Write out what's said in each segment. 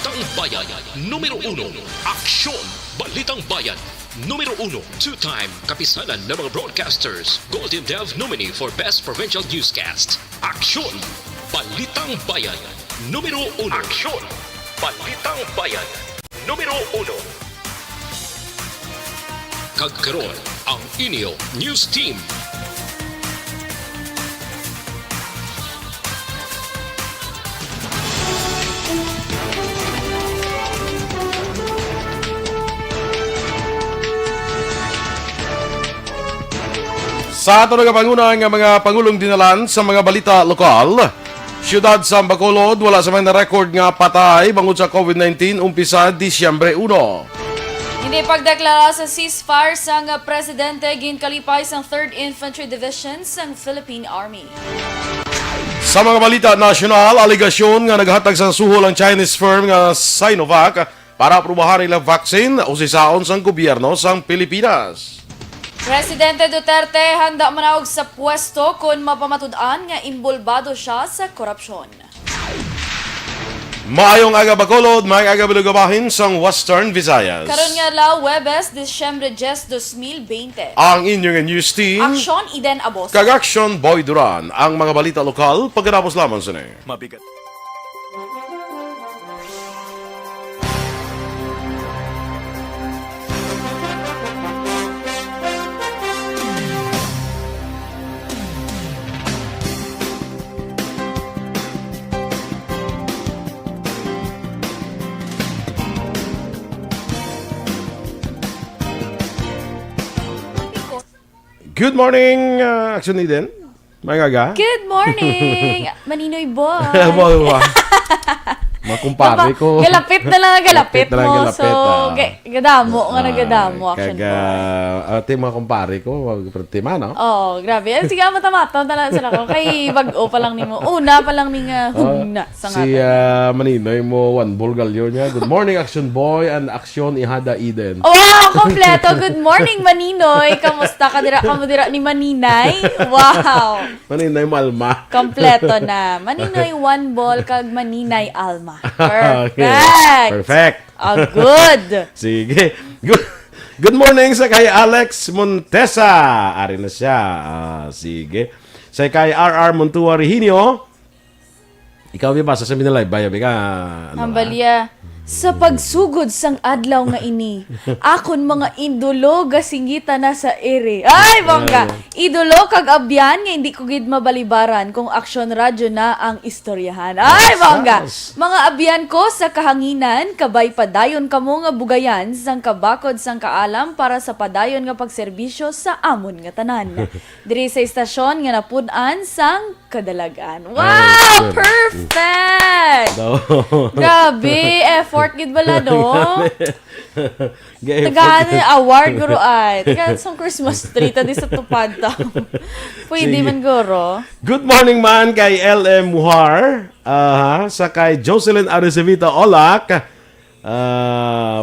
Balitang Bayan, Numero 1, Aksyon, Balitang Bayan, Numero 1, two-time kapisanan ng mga broadcasters, Golden Dev nominee for Best Provincial Newscast. Aksyon, Balitang Bayan, Numero 1. Aksyon, Balitang Bayan, Numero 1. Kagkaroon ang inyo News Team. Sa ato nagapanguna ng mga Pangulong dinalan sa mga balita lokal, siyudad sa Bacolod wala sa mga na-record nga patay bangod sa COVID-19 umpisa Disyembre 1. Hindi pagdeklara sa ceasefire sang presidente ginkalipay sang 3rd Infantry Division sang Philippine Army. Sa mga balita nasyonal, aligasyon nga naghatag sa suhol ang Chinese firm nga Sinovac para aprobahan ilang vaccine o sisaon sang gobyerno sang Pilipinas. Presidente Duterte handa manawag sa pwesto kung mapamatud-an nga imbolbado siya sa korupsyon. Maayong aga Bacolod, maayong aga Bilugabahin sang Western Visayas. Karon nga la Huwebes, Disyembre 10, 2020. Ang inyong news team, Aksyon Iden Aboso. Aksyon Boy Duran, ang mga balita lokal pagkatapos lamang sa Mabigat. Good morning, Aksyon Eden. May aga. Good morning! Maninoy boy! Makumpare ko. Galapit na lang, galapit Galapit na lang, mo. galapit, So, gadamo nga nagadamo, action boy. Ate mga kumpare ko, tema, no? Oh, grabe. Sige, mata-mata talaga sila ko. Kay bag-o pa lang ni mo. Una pa lang ni nga hugna sa Si ngatan. Maninoy mo, one bulgalyo niya. Good morning, Action Boy, and Aksyon Ihada Eden. Oh, wow, kompleto. Good morning, Maninoy. Kamusta ka dira? Kamu dira ni Maninay? Wow. Maninoy mo, Alma. Kompleto na. Maninoy one ball kag Maninay Alma. Perfect. Okay. Perfect. Oh, good. Sige. Good morning sa kay Alex Montesa. Ari na siya. Sige. Sa kay RR Montua Rehinio. Ikaw ba sa sabi na live? Bayabi ka. Ambalya. Sa pagsugod sang adlaw nga ini, akon mga idolo gasingita na sa ere. Ay, bongga! Idolo kag abyan nga hindi ko gid mabalibaran kung Aksyon Radyo na ang istoryahan. Ay, bongga! Mga abyan ko sa kahanginan, kabay padayon kamo nga bugayan sang kabakod sang kaalam para sa padayon nga pagserbisyo sa amon nga tanan. Diri sa istasyon nga napud-an sang kadalagan. Wow! Perfect! Grabe! Effort gid bala no. Tagaan award guro ay. Tagaan sa Christmas tree tadi sa tupad ta. Pwede man guro. Good morning man kay LM Muhar. Sa kay Jocelyn Arizevita Olak.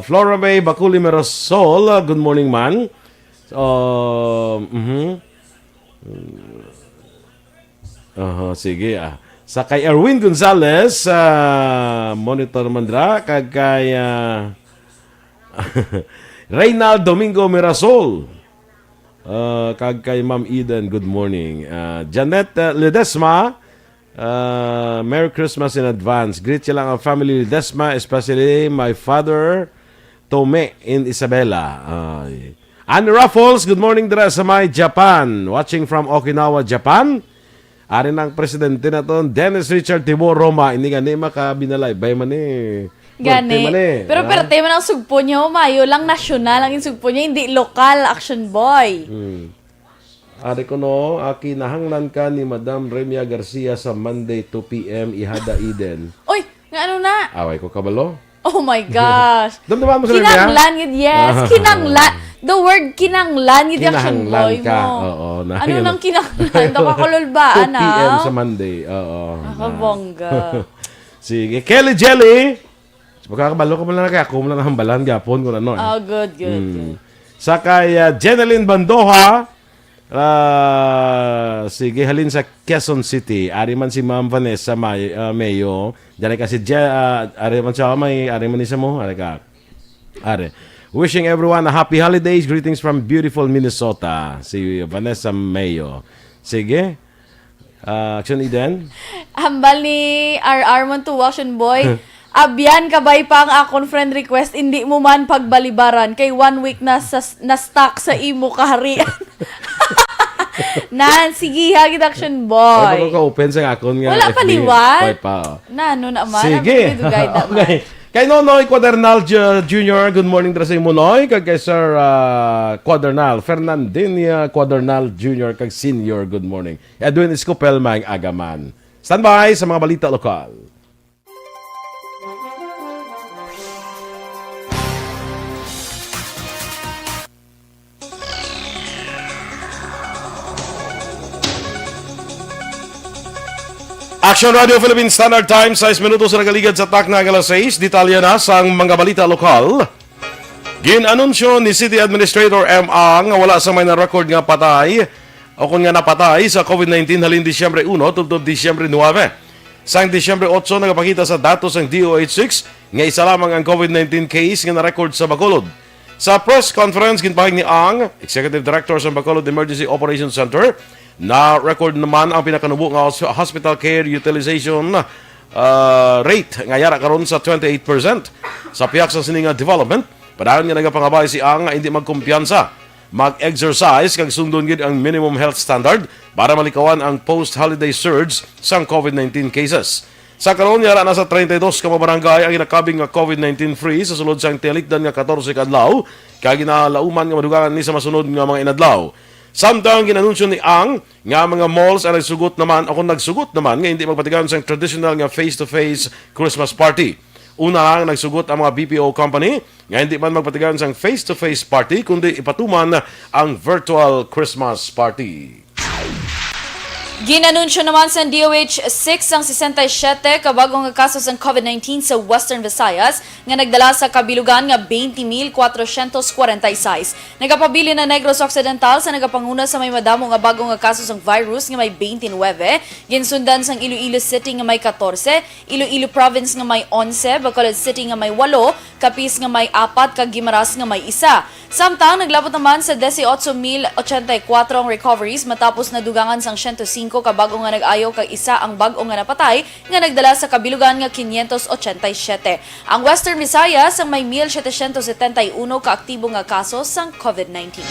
Flora May Baculi Merosol. Good morning man. Sige Sa kay Erwin Gonzalez, Monitor Mandra, kag kay Reynald Domingo Mirasol, kag kay Ma'am Eden, good morning. Janet Ledesma, Merry Christmas in advance. Greet siya lang ang family Ledesma, especially my father, Tome in Isabela. Anne Raffles, good morning dira sa my Japan. Watching from Okinawa, Japan. Ari ng presidente na to, Dennis Richard Tibor Roma, hindi nga ni makabinalay. Bay man Gani. Pero tema ng sugpo niya, mayo lang nasyonal ang sugpo niya, hindi lokal, Action Boy. Ari ko no, kinahanglan ka ni Madam Remia Garcia sa Monday 2 p.m. Ihada Eden. Oy, nga ano na? Away ko kabalo? Oh my gosh. Damdaman mo sa Remia? Kinanglan yun, yes. Kinanglan. The word kinanglan yun, Action Boy ka. mo. Oo, ano nang kinanglan? Ito kakululbaan, 2 p.m. sa Monday. Oo. Nakabongga. Sige. Kelly Jelly. Magkakabalo ko mo lang na kaya. Ako mo lang hambalan. Gapon ko na no. Oh, good. Sa kay Jeneline Bandoha. Sige, halin sa Quezon City. Ari man si Ma'am Vanessa Mayo. Diyan kasi ari man siya ari man isa mo. Ari ka. Ari. Wishing everyone a happy holidays. Greetings from beautiful Minnesota. Si Vanessa Mayo. Sige. Aksyon Eden. Hambal ni RR man to Action Boy. Abyan kabay pa ang akong friend request, hindi mo man pagbalibaran kay 1 week na stuck sa imo kaharian. Nan, sige ha, kita Action Boy. Ay, ka-open sa akon nga. Wala FB. paliwan. Wait pa. Nano naman. Sige. Okay. Kay Nonoy Quadernal Jr., good morning tra sa imo Noy. Kag kay Sir Quadernal, Fernandina Quadernal Jr., kag Senior, good morning. Edwin Escopel, maing agaman. Standby sa mga balita lokal. Action Radio Philippines Standard Time, 6 minutos na nagaligad sa tak na alas 6. Detalya na sa mga balita lokal. Ginanunsyo ni City Administrator M. Ang wala sa may na-record nga patay o kung nga napatay sa COVID-19 halin Disyembre 1 tubtob Disyembre 9. Sang Disyembre 8 nagapakita sa datos ng DOH6 nga isa lamang ang COVID-19 case nga na-record sa Bacolod. Sa press conference, ginpahig ni Ang, Executive Director sa Bacolod Emergency Operations Center, na record naman ang pinakanubo nga hospital care utilization rate nga yara karon sa 28%. Sa piyak sa sininga development, padayon nga nagapangabay si Ang nga hindi magkumpiyansa, mag-exercise kag sundon gid ang minimum health standard para malikawan ang post-holiday surge sang COVID-19 cases. Sa karon yara nasa 32 ka barangay ang ginakabing nga COVID-19 free sa sulod sang tialikdan nga 14 ka adlaw kag ginalauman nga madugangan ni sa masunod nga mga inadlaw. Samtang ginanunsyo ni Ang nga mga malls ang nagsugot naman o kung nagsugot naman nga hindi magpatigan sa traditional nga face-to-face Christmas party. Una lang nagsugot ang mga BPO company nga hindi man magpatigan sa face-to-face party kundi ipatuman ang virtual Christmas party. Ginanunsyo naman sa DOH6 ang 67 kabagong nga kaso ng COVID-19 sa Western Visayas nga nagdala sa kabilugan nga 20,446. Nagapabili na Negros Occidental sa nagapanguna sa may madamo nga bagong nga kaso ng virus nga may 29, ginsundan sang Iloilo City nga may 14, Iloilo Province nga may 11, Bacolod City nga may 8, Capiz nga may 4 kag Guimaras nga may 1. Samtang naglabot naman sa 18,084 ang recoveries matapos nadugangan sang 105 kabago nga nag-ayaw kag isa ang bag-o nga napatay nga nagdala sa kabilugan nga 587. Ang Western Visayas ang may 1,771 kaaktibo nga kaso sang COVID-19.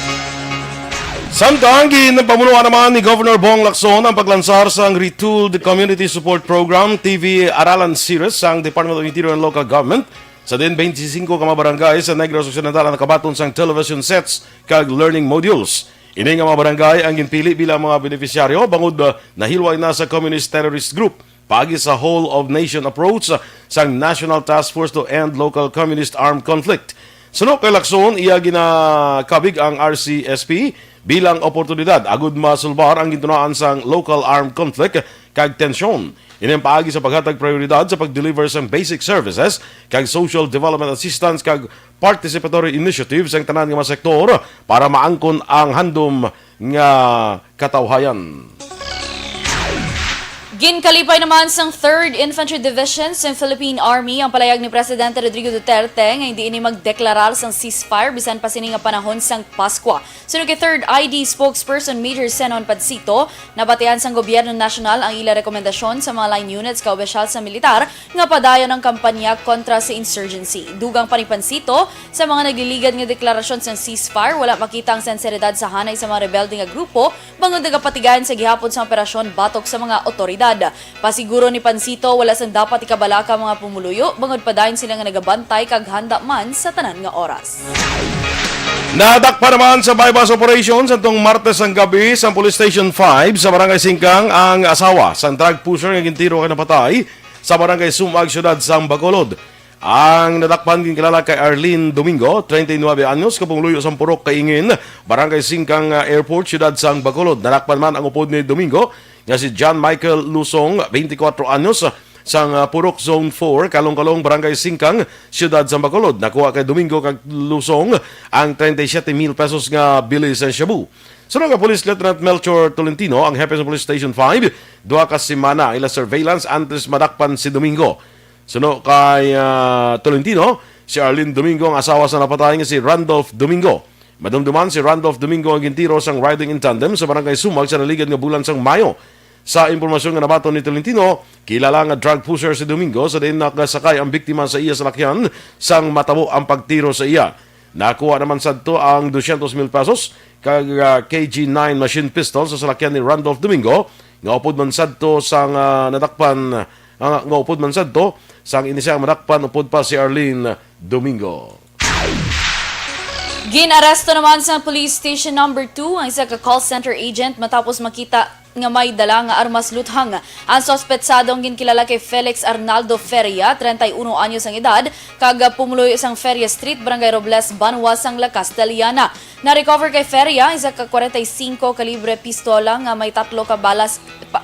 Samtang ginapamunuan naman ni Governor Bong Lacson ang paglansar sa Retooled Community Support Program TV Aralan Series sang Department of Interior and Local Government sa din 25 ka mga barangay sa Negros Occidental ang nakabaton sang television sets kag learning modules. Ini nga mga barangay ang ginpili bilang mga beneficiaryo bangod nahilway na sa Communist Terrorist Group paagi sa whole of nation approach sang National Task Force to End Local Communist Armed Conflict. Sunod kay Lacson, iya ginakabig ang RCSP bilang oportunidad agud masulbar ang gintunaan sang local armed conflict kag tensyon. Ini ang paagi sa paghatag prioridad sa pag-deliver sa basic services kag social development assistance kag participatory initiatives ang tanan nga mga sektor para maangkon ang handom nga katawhayan. Ginkalipay naman sang 3rd Infantry Division sa Philippine Army ang palayag ni Presidente Rodrigo Duterte nga hindi ini magdeklarar sang ceasefire bisan pa sini nga panahon sang Paskwa. Sunod kay 3rd ID spokesperson Major Senon Padsito, nabatian sang gobyerno nasyonal ang ila rekomendasyon sa mga line units ka opisyal sa militar nga padayon ang kampanya kontra sa insurgency. Dugang pa ni Pansito sa mga nagliligad nga deklarasyon sang ceasefire, wala makita ang senseridad sa hanay sa mga rebelde nga grupo bangod nagapatigayan sa gihapon sa operasyon batok sa mga otoridad. Pasiguro ni Pansito wala sang dapat ikabalaka mga pumuluyo bangod padayon sila nga nagabantay kag handa man sa tanan nga oras. Nadakpa naman sa bypass operations atong Martes ang gabi sa Police Station 5 sa Barangay Singkang ang asawa sa drug pusher nga gintiro kay napatay sa Barangay Sumag, Syudad sang Bacolod. Ang nadakpan ginkilala kay Arlene Domingo, 39 anyos, kapungluyo sa Purok Kaingin, Barangay Singkang Airport, Syudad sang Bacolod. Nadakpan man ang upod ni Domingo nga si John Michael Lusong, 24 anyos, sang Purok Zone 4, Kalong-Kalong, Barangay Singkang, Syudad sang Bacolod. Nakuha kay Domingo kag Lusong ang 37,000 pesos nga bilis sa shabu. Sunod nga Police Lieutenant Melchor Tolentino, ang hepe sa Police Station 5, duha ka semana ila surveillance antes madakpan si Domingo. Sunod kay Tolentino, si Arlene Domingo ang asawa sa napatay nga si Randolph Domingo. Madumduman si Randolph Domingo ang gintiro sang riding in tandem sa barangay Sumag sa naligad nga bulan sang Mayo. Sa impormasyon nga nabaton ni Tolentino, kilala nga drug pusher si Domingo sa din nakasakay ang biktima sa iya sa lakyan sang matabo ang pagtiro sa iya. Nakuha naman sadto ang 200,000 pesos kag KG9 machine pistol sa salakyan ni Randolph Domingo nga upod man sadto sang nadakpan nga upod man sadto sang inisang madakpan upod pa si Arlene Domingo. Ginaresto naman sa Police Station Number 2 ang isa ka call center agent matapos makita nga may dala nga armas luthang. Ang sospetsadong ginkilala kay Felix Arnaldo Feria, 31 anyos ang edad, kag pumuloy isang Feria Street, Barangay Robles, Banwa, sang La Castellana. Na-recover kay Feria isa ka 45 kalibre pistola nga may 3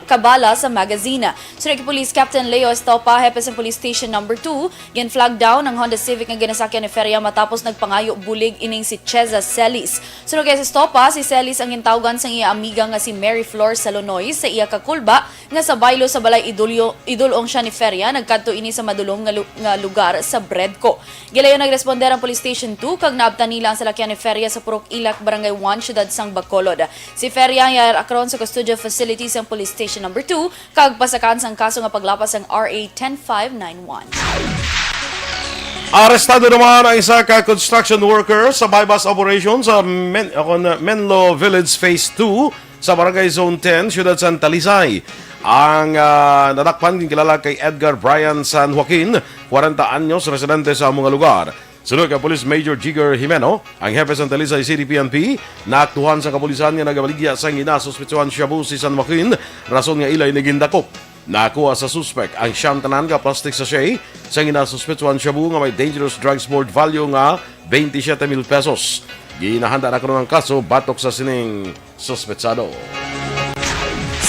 kabala sa magazine. Sunod kay Police Captain Leo Estopa, hepe sa Police Station Number 2, gin-flag down ang Honda Civic nga ginasakyan ni Feria matapos nagpangayo bulig ining si Cheza Celis. Sunod kay Estopa, si Celis ang gintawgan sang iya amiga nga si Mary Flor Salonoy sa iya kakulba nga sa baylo sa balay idulong siya ni Feria, nagkadto ini sa madulom nga lugar sa Bredco. Gilayon nagresponder ang Police Station 2 kag naabtan nila ang salakyan ni Feria sa Purok Ilak, Barangay 1, Syudad sang Bacolod. Si Feria yar akron sa custodial facilities ng Police Station Number 2 kag pasakan sang kaso nga paglapas sang RA 10591. Arestado naman ang isa ka construction worker sa bypass operation sa Menlo Village Phase 2 sa Barangay Zone 10, Syudad San Talisay. Ang nadakpan kilala kay Edgar Brian San Joaquin, 40 anyos, residente sa mga lugar. Sunod ka Police Major Jigger Jimeno, ang hepe sa Talisay City PNP, naaktuhan sa kapulisan nga nagabaligya sa ginasuspetsuhan shabu si San Joaquin, rason nga ilay nagindakop. Nakuha sa suspect ang siyam tanan ka plastic sachet sa ginasuspetsuhan shabu nga may dangerous drugs board value nga 27,000 pesos. Ginahanda na karon ang kaso batok sa sining suspetsado.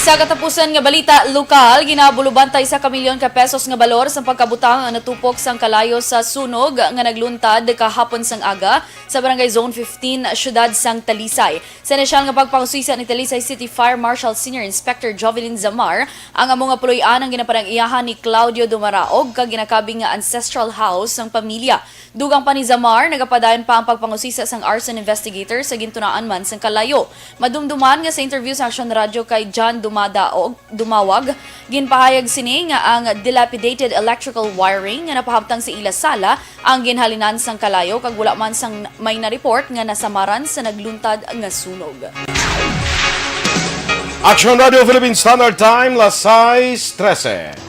Sa katapusan nga balita lokal, ginabulubantay sa kamilyon ka pesos nga balor sa pagkabutang ang natupok sang kalayo sa sunog nga nagluntad kahapon sang aga sa Barangay Zone 15, Syudad sang Talisay. Sa inisyal nga pagpangusisa ni Talisay City Fire Marshal Senior Inspector Jovelyn Zamar, ang among nga puloy-an ang ginapanag-iyahan ni Claudio Dumaraog kag ginakabing nga ancestral house sang pamilya. Dugang pa ni Zamar, nagapadayon pa ang pagpangusisa sang arson investigator sa gintunaan man sang kalayo. Madumduman nga sa interview sa Aksyon Radio kay John Dumawag, ginpahayag sini nga ang dilapidated electrical wiring nga napahamtang sa ila sala ang ginhalinan sang kalayo kag wala man sang may na-report nga nasamaran sa nagluntad nga sunog. Aksyon Radio Philippine Standard Time, las 6:13.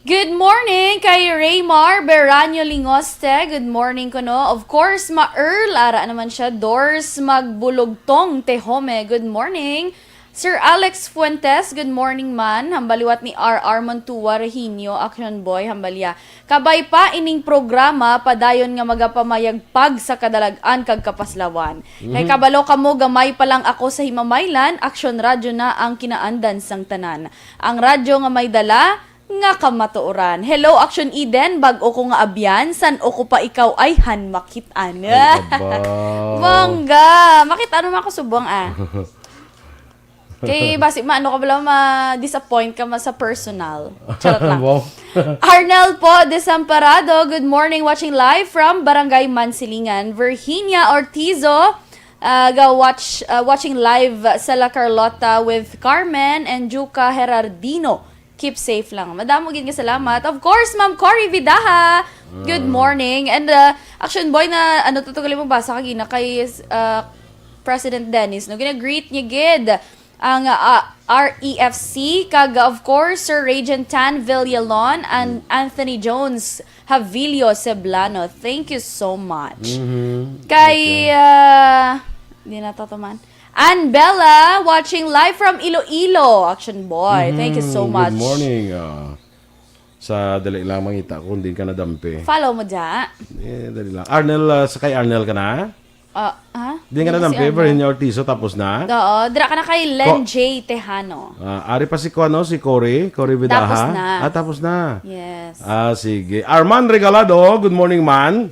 Good morning kay Raymar Beranyo Lingoste. Good morning ko no. Of course, ma-Earl. Ara naman siya. Doors Magbulugtong Tehome. Good morning. Sir Alex Fuentes. Good morning man. Hambaliwat ni R.R. Montua Rehinio. Aksyon boy. Hambalya. Kabay pa ining programa. Padayon nga magapamayagpag sa kadalagan kag kapaslawan. Kay kabalo kamo gamay pa lang ako sa Himamaylan. Aksyon radyo na ang kinaandan sang tanan. Ang radyo nga may dala nga kamatuoran. Hello, Aksyon Eden. Bag-o ko nga abyan. San o ko pa ikaw ay makitaan. Bongga. Makitaan mo ako subong Kay basi maano ka bala ma-disappoint ka sa personal. Charot lang. Wow. Arnel po Desamparado. Good morning. Watching live from Barangay Mansilingan. Virginia Ortizo. Watching live sa La Carlota with Carmen and Juca Herardino. Keep safe lang. Madamo gid nga salamat. Of course, Ma'am Cory Vidaha. Good morning. And Action Boy na tutugali mo basa kagina kay President Dennis. No gina-greet niya gid ang REFC kag of course Sir Regent Tan Villalon and Anthony Jones Havilio Ceblano. Thank you so much. Kay di na to man. And Bella, watching live from Iloilo. Action Boy, thank you so much. Good morning. Sa dali lang mangita kung di ka nadampi. Follow mo dyan. Dali lang. Arnel, sakay Arnel ka na? Ha? Di ka nadampi, Virginia Ortizo, tapos na? Oo, dira ka na kay Len J. Tejano. Ari pa si Cory Vidaha. Tapos na. Tapos na. Yes. Sige. Arman Regalado, good morning man.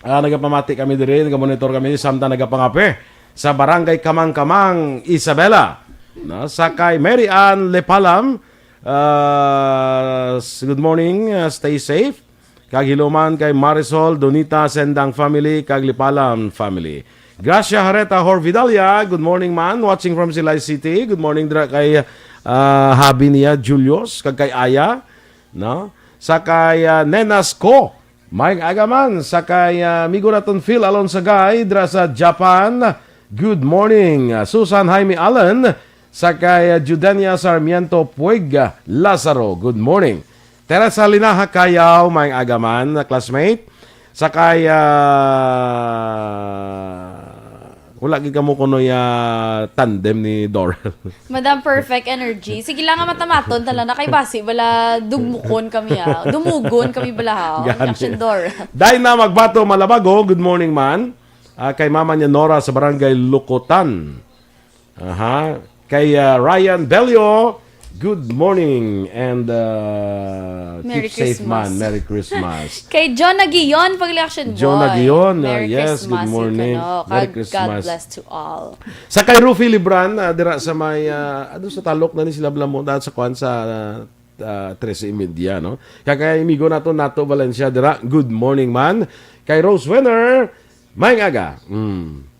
Nagapamati kami diri, nagamonitor kami, samtang nagapangape sa Barangay Kamang-Kamang, Isabela. Sakay Mary Ann Lepalam, good morning, stay safe. Kaghiluman kay Marisol Donita Sendang family, kag Lepalam family. Gracia Hareta Horvidalia, good morning man, watching from Silay City. Good morning dra kay habi niya Julius, kag kay Aya. Sakay Nenas Ko, Mike Agaman, sakay migo naton Phil Alon Sagay, dra sa Japan. Good morning, Susan Jaime Allen, sakay Judenia Sarmiento Puig Lazaro. Good morning. Teresa Linaha Kayaw, may agaman na classmate. Sakay wala gid kamo kuno ya tandem ni Dorel. Madam Perfect Energy. Sige lang nga matamaton tala na kay basi bala dumukon kami Dumugon kami bala Action Door. Dahil na magbato Malabago, good morning man. Kay mama niya Nora sa Barangay Lukotan. Kay Ryan Belio, good morning and Merry keep safe Christmas. man. Merry Christmas. Kay John Nagion, Pag-Action Boy. John Nagion, Merry yes, Christmas, good morning. Merry God Christmas. bless to all. Sa kay Rufi Libran, dira sa may sa talok na ni sila Blamon dahil sa kwan sa 13:30 no. Kaya kay amigo nato Valencia dira, good morning man. Kay Rose Winner, may aga.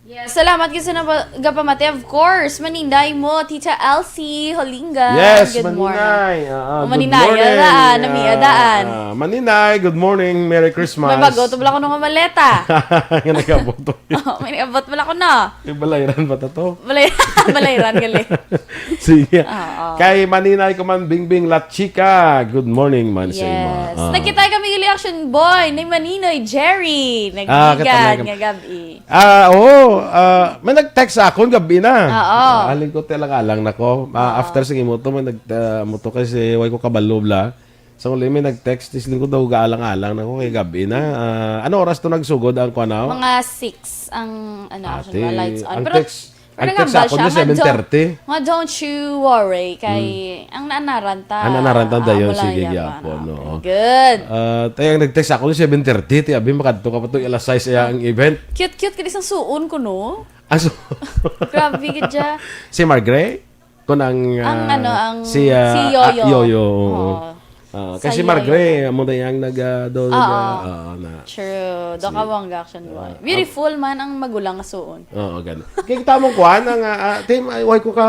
Yes, salamat kasi na gapamati. Of course, maninday mo, Tita Elsie Holinga. Yes, good Maninay. morning. Good morning. Namiadaan. Maninay, good morning. Merry Christmas. May bago, ito bala ko nung maleta. Nga nagkaboto. May nagabot bala ko na. May balayran ba to? Balayran gali. Sige. Kay Maninay ko man Bingbing La Chica. Good morning man sa Yes. ima. Nakita kami gali Action Boy ni Maninoy Jerry. katamay Nagbigan ka- nga gabi. May nag-text sa akon gabi na. Oo. Aling ko alang nako. After sa imoto may nag-moto kasi way ko kabalo bla. Sa uli may nag-text isling ko daw gaalang-alang nako kay gabi na. Ano oras to nagsugod ang kuanaw? Mga 6 ang Action Boy lights on. Ang Pero text ako na 7:30. Nga don't you worry kay ang naanaranta. Ang naanaranta dayon, wala sige, yaman. gyapon, no. Good. Tayang nag-text ako ni 7:30. Abi makadto ka pa to alas 6 ang event. Cute kini isang suon ko no. Aso. Grabe gid siya. Si Margray kun ang si Yoyo. Yoyo. Sa Kasi Yoyo. Margray mo dayang na. True. Do ka bang Action Boy. Beautiful man ang magulang nga suon. Oo, ganun. Kaya kita mo kuhan, team, way ko ka,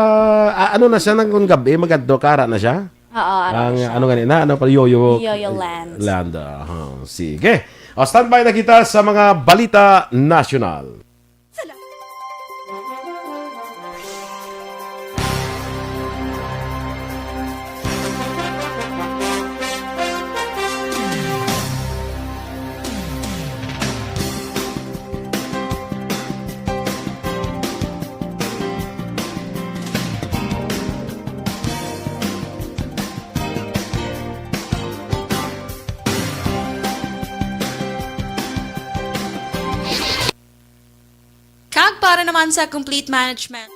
ano na siya, nang kung gabi, magaddo, kara na siya. Ang, ano ganina, ano pa, Yoyo Land. Land. Sige. Standby na kita sa mga balita national. naman sa complete management.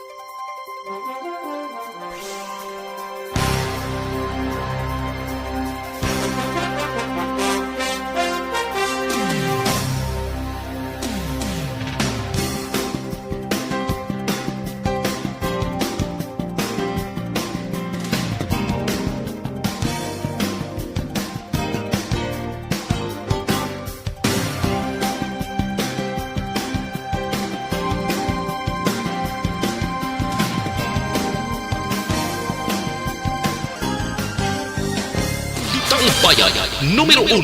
Balitang Bayan, Numero 1.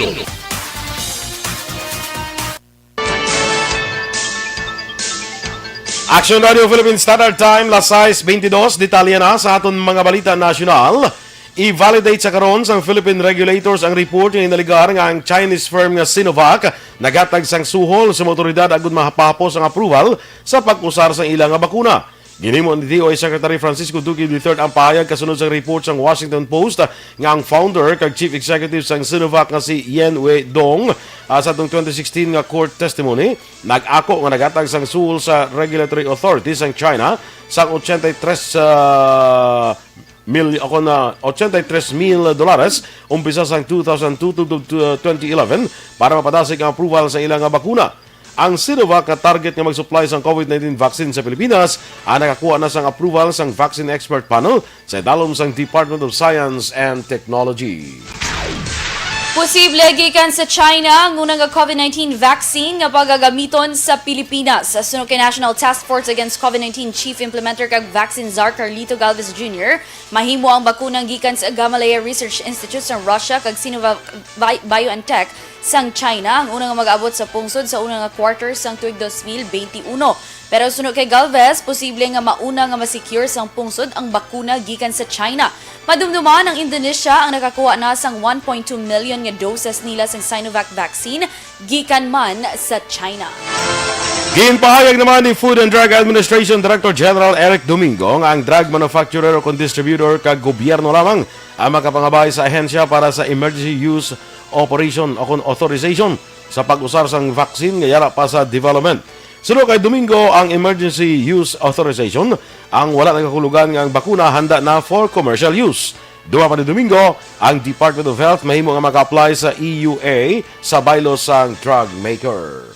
Aksyon Radio Philippine Standard Time, las 6:22, detalye na sa aton mga balita nasyonal. I-validate sa karon sang Philippine regulators ang report nga inaligar nga ang Chinese firm nga Sinovac nagatag sang suhol sa motoridad agud mahapapos ang approval sa pag-usar sa ilang nga bakuna. Ginimo ni DOJ Secretary Francisco Duque III ang pahayag kasunod sa report sang Washington Post nga ang founder kag chief executive sang Sinovac nga si Yen Wei-dong sa atong 2016 nga court testimony nag-ako nga nagatag sang suhol sa regulatory authorities sang China sang $83 mil dollars umpisa sang 2002 to 2011 para mapadasig ang approval sa ilang nga bakuna. Ang Sinovac na target nga mag-supply sang COVID-19 vaccine sa Pilipinas ang nakakuha na sang approval sang Vaccine Expert Panel sa dalom sang Department of Science and Technology. Posible gikan sa China ang unang COVID-19 vaccine nga pagagamiton sa Pilipinas. Suno kay National Task Force Against COVID-19 Chief Implementer kag Vaccine Czar Carlito Galvez Jr., mahimo ang bakunang gikan sa Gamaleya Research Institute sa Russia kag Sinovac BioNTech sang China ang unang mag-abot sa pungsod sa unang quarter sang tuig 2021. Pero sunod kay Galvez, posible nga mauna nga masecure sang pungsod ang bakuna gikan sa China. Madumduman ang Indonesia ang nakakuha na sang 1.2 million nga doses nila sang Sinovac vaccine gikan man sa China. Ginpahayag naman ni Food and Drug Administration Director General Eric Domingo nga ang drug manufacturer o distributor kag gobyerno lamang ang makapangabay sa ahensya para sa emergency use operation o authorization sa pag-usar sang vaccine nga yara pa sa development. Sunod kay Domingo, ang emergency use authorization ang wala nagkakulugan nga ang bakuna handa na for commercial use. Duwa pa ni Domingo, ang Department of Health mahimo nga maka-apply sa EUA sa bylaws sang drug maker.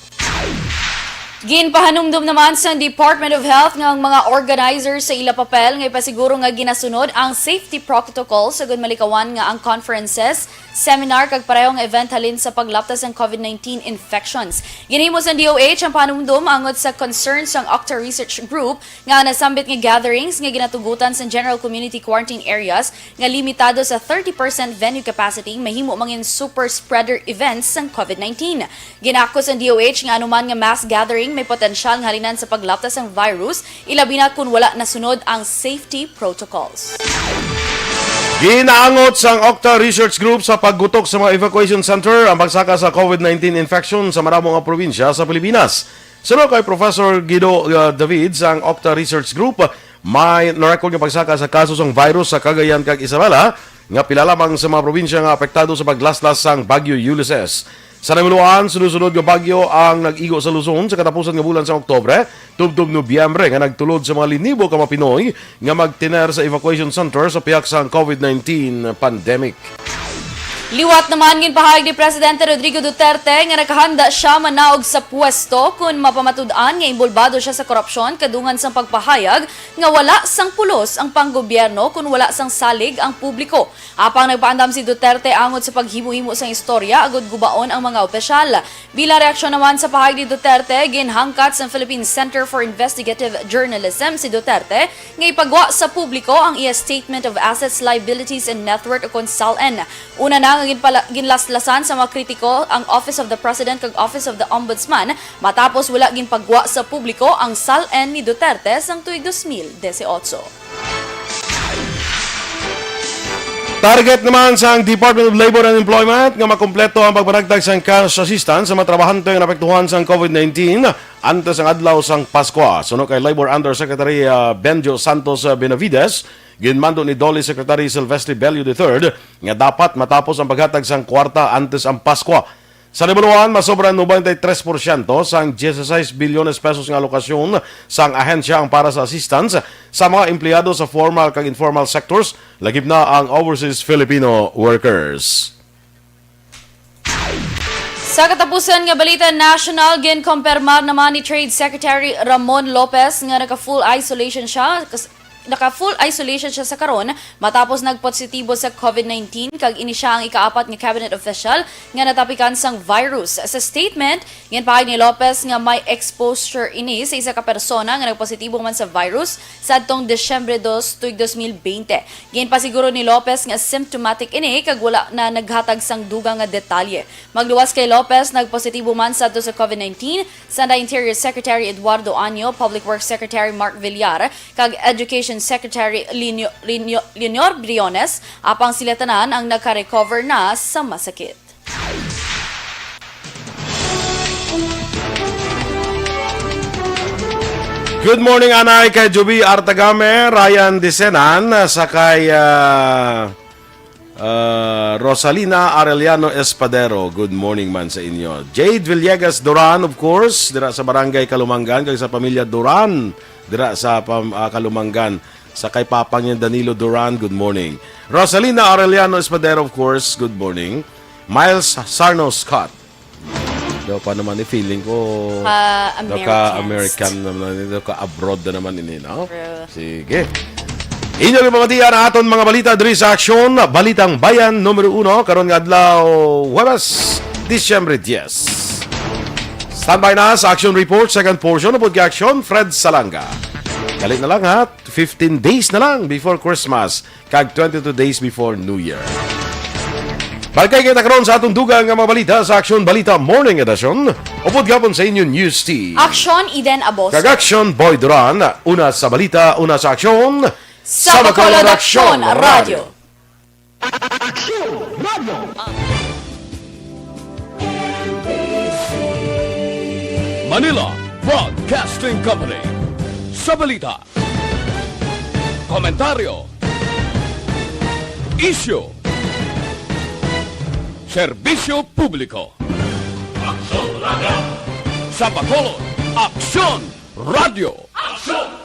Ginpahanumdum naman sa Department of Health nga ang mga organizers sa ila papel nga ipasiguro nga ginasunod ang safety protocol sagud malikawan nga ang conferences, seminar kag parehong event halin sa paglaptas ng COVID-19 infections. Ginhimo sa DOH ang panumdum angot sa concerns sang Octa Research Group nga nasambit nga gatherings nga ginatugutan sa general community quarantine areas nga limitado sa 30% venue capacity mahimo mangin super spreader events sang COVID-19. Ginako sa DOH nga anuman nga mass gathering may potensyal nga halinan sa paglaptas ng virus, ilabi na kung wala nasunod ang safety protocols. Ginaangot sang Octa Research Group sa paggutok sa mga evacuation center ang pagsaka sa COVID-19 infection sa maramong mga probinsya sa Pilipinas. Sunod kay Professor Guido David sang Octa Research Group, may narecord nga pagsaka sa kaso sang virus sa Cagayan kag Isabela nga pila lamang sa mga probinsya nga apektado sa paglaslas sang Bagyo Ulysses. Sa namuluan, sunod-sunod nga bagyo ang nag-igo sa Luzon sa katapusan nga bulan sa Oktobre, tubtob Nobyembre nga nagtulod sa mga linibo ka mga Pinoy nga magtiner sa evacuation center sa piyak sa COVID-19 pandemic. Liwat naman ginpahayag ni Presidente Rodrigo Duterte nga nakahanda siya manaog sa pwesto kung mapamatud-an nga imbolbado siya sa korupsyon kadungan sang pagpahayag nga wala sang pulos ang panggobyerno kung wala sang salig ang publiko. Apang nagpaandam si Duterte angot sa paghimo-himo sang istorya agud gubaon ang mga opisyal. Bilang reaksyon naman sa pahayag ni Duterte, ginhangkat sa Philippine Center for Investigative Journalism si Duterte nga ipagwa sa publiko ang iya Statement of Assets, Liabilities and Net Worth o SALN. Una na ginlaslasan sa mga kritiko ang Office of the President kag Office of the Ombudsman matapos wala ginpagwa sa publiko ang SALN ni Duterte sang tuig 2018. Target naman sa Department of Labor and Employment nga makumpleto ang pagbaragdag sang cash assistance sa mga trabahante nga napektuhan sang COVID-19 antes ang adlaw sang Pasko. Suno kay Labor Undersecretary Benjo Santos Benavides, ginmando ni Dole Secretary Silvestre Bello III nga dapat matapos ang paghatag sang kwarta antes ang Pasko. Sa libuluan, masobra 93% sang 16 bilyones pesos ng alokasyon sang ahensya ang para sa assistance sa mga empleyado sa formal kag informal sectors, lagip na ang overseas Filipino workers. Sa katapusan nga balita national, ginkompirmar naman ni Trade Secretary Ramon Lopez nga naka-full isolation siya sa karon matapos nagpositibo sa COVID-19 kag ini siya ang ikaapat nga cabinet official nga natapikan sang virus. Sa statement, ginpahayag ni Lopez nga may exposure ini sa isa ka persona nga nagpositibo man sa virus sa adtong Disyembre 2, 2020. Ginpasiguro ni Lopez nga symptomatic ini kag wala na naghatag sang dugang nga detalye. Magluwas kay Lopez, nagpositibo man sa adto sa COVID-19 sa Interior Secretary Eduardo Año, Public Works Secretary Mark Villar kag Education Secretary Leonor Briones, apang sila tanan ang nagka-recover na sa masakit. Good morning, anay, kay Juby Artagame, Ryan Disenan, sakay Rosalina Arellano Espadero. Good morning man sa inyo. Jade Villegas Duran, of course, dira sa Barangay Kalumanggan, kay sa pamilya Duran, dira sa Kalumanggan. Sa kay papang niya Danilo Duran, good morning. Rosalina Arellano Espadero, of course, good morning. Miles Sarno Scott. Daw pa naman ni feeling ko American naman, daw ka abroad na naman ini, no? Sige. Inyo yung mga diyan aton mga balita diri sa Aksyon, Balitang Bayan numero 1 karon nga adlaw Huwebes, Disyembre 10. Standby na sa Action Report, second portion ng Aksyon, Fred Salanga. Galit na lang ha, 15 days na lang before Christmas, kag 22 days before New Year. Bagay kita karon sa atong dugang nga mga balita sa Aksyon Balita Morning Edition. Upod gapon sa inyo News Team. Aksyon Eden Aboso. Kag Aksyon Boy Duran, una sa balita, una sa aksyon. Sa Bacolod Aksyon Radio. Aksyon Radio. Manila Broadcasting Company. Sa balita, komentaryo, issue, serbisyo publiko. Aksyon Radio. Sa Bacolod, Aksyon Radio. Aksyon